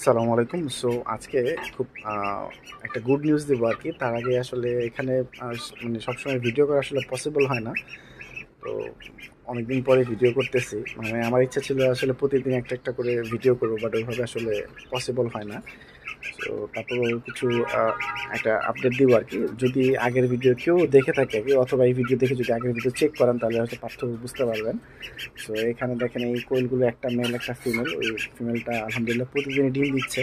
আসসালামু আলাইকুম। সো আজকে খুব একটা গুড নিউজ দেবো আর কি। তার আগে আসলে এখানে মানে সবসময় ভিডিও করা আসলে পসিবল হয় না। তো অনেকদিন পরে ভিডিও করতেছি। মানে আমার ইচ্ছা ছিল আসলে প্রতিদিন একটা একটা করে ভিডিও করবো, বাট ওইভাবে আসলে পসিবল হয় না। তো তারপরও কিছু একটা আপডেট দিব আর কি। যদি আগের ভিডিও কেউ দেখে থাকে আর কি, অথবা এই ভিডিও দেখে যদি আগের ভিডিও চেক করেন তাহলে হয়তো পার্থক্য বুঝতে পারবেন। সো এখানে দেখেন এই কোয়েলগুলো একটা মেল একটা ফিমেল। ওই ফিমেলটা আলহামদুলিল্লাহ প্রতিদিনই ডিম দিচ্ছে,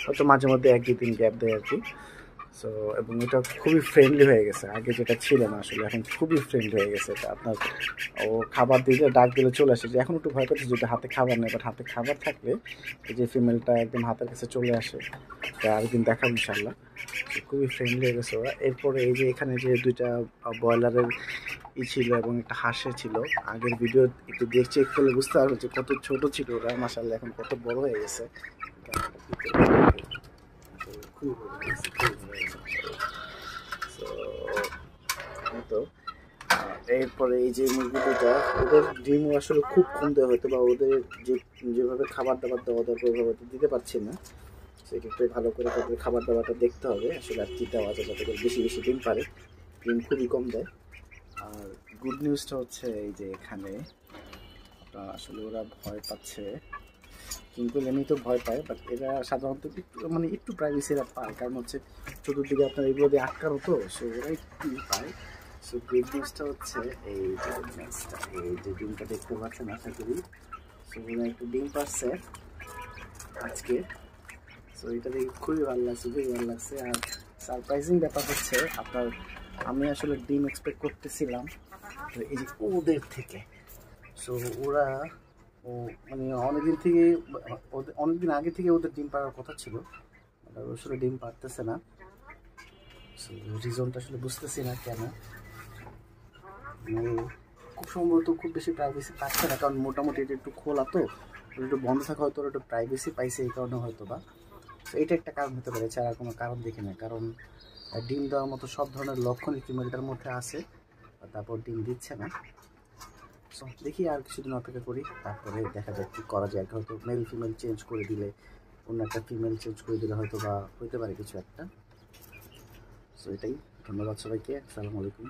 হয়তো মাঝে মধ্যে এক দুই দিন গ্যাপ দেয় আর কি। সো এবং এটা খুবই ফ্রেন্ডলি হয়ে গেছে, আগে যেটা ছিল না আসলে, এখন খুবই ফ্রেন্ডলি হয়ে গেছে। এটা আপনার ও খাবার দিলে ডাক দিলে চলে আসে। যে এখন একটু ভয় পাচ্ছে যদি হাতে খাবার নেই, বাট হাতে খাবার থাকলে এই যে ফিমেলটা একদম হাতের কাছে চলে আসে। তা আরেকদিন দেখাবো ইনশাল্লাহ। খুবই ফ্রেন্ডলি হয়ে গেছে ওরা। এরপরে এই যে এখানে যে দুইটা ব্রয়লারের ছিল এবং একটা হাঁসে ছিল। আগের ভিডিও একটু দেখ চেক করলে বুঝতে পারবে যে কত ছোট ছিল ওরা, মাশাআল্লাহ এখন কত বড় হয়ে গেছে। খুবই ভালো লাগছে, খুবই ভালো লাগছে। So, এই তো এরপরে এই যে মুরগি দুটা, ওদের ডিমও আসলে খুব কম দেওয়া হতো, বা ওদের যে যেভাবে খাবার দাবার দেওয়া দরকার ওইভাবে তো দিতে পারছি না। সেক্ষেত্রে ভালো করে তাদের খাবার দাবারটা দেখতে হবে আসলে, আর কি দেওয়া যায় যাতে করে বেশি বেশি ডিম পারে। ডিম খুবই কম দেয়। আর গুড নিউজটা হচ্ছে এই যে এখানে আসলে ওরা ভয় পাচ্ছে, কিন্তু এমনি তো ভয় পায়, বাট এরা সাধারণত একটু মানে একটু প্রাইভেসি এরা পায়, কারণ হচ্ছে চতুর্দিকে আপনার এগুলো দিয়ে আটকানো তো, সো ওরা একটু পায়। সো গুড নিউজটা হচ্ছে এই যে নেক্সটটা, এই যে ডিমটা দেখতে পাচ্ছেন আশা করি। সো ওরা একটু ডিম পাচ্ছে আজকে। সো এটা দেখে খুবই ভালো লাগছে, খুবই ভালো লাগছে। আর সারপ্রাইজিং ব্যাপার হচ্ছে আপনার, আমি আসলে ডিম এক্সপেক্ট করতেছিলাম এই যে ওদের থেকে। সো ওরা ও মানে অনেকদিন থেকে, অনেকদিন আগে থেকে ওদের ডিম পাড়ার কথা ছিল, আসলে ডিম পারতেছে না। সো রিজনটা আসলে বুঝতেছি না কেন। মানে খুব সম্ভবত খুব বেশি প্রাইভেসি পাচ্ছে না, কারণ মোটামুটি এটা একটু খোলা তো, একটু বন্ধ থাকা হয়তো ওরা একটু প্রাইভেসি পাইছে এই কারণে হয়তো বা। তো এটা একটা কারণ হতে পারে, ছাড়া কোনো কারণ দেখি না। কারণ ডিম দেওয়ার মতো সব ধরনের লক্ষণই ফিমেলটার মধ্যে আছে, তারপর ডিম দিচ্ছে না। সো দেখি আর কিছুদিন অপেক্ষা করি, তারপরে দেখা যাক কী করা যায়। হয়তো মেল ফিমেল চেঞ্জ করে দিলে, অন্য একটা ফিমেল চেঞ্জ করে দিলে হয়তো বা হইতে পারে কিছু একটা। সো এটাই। ধন্যবাদ সবাইকে। আসসালামু আলাইকুম।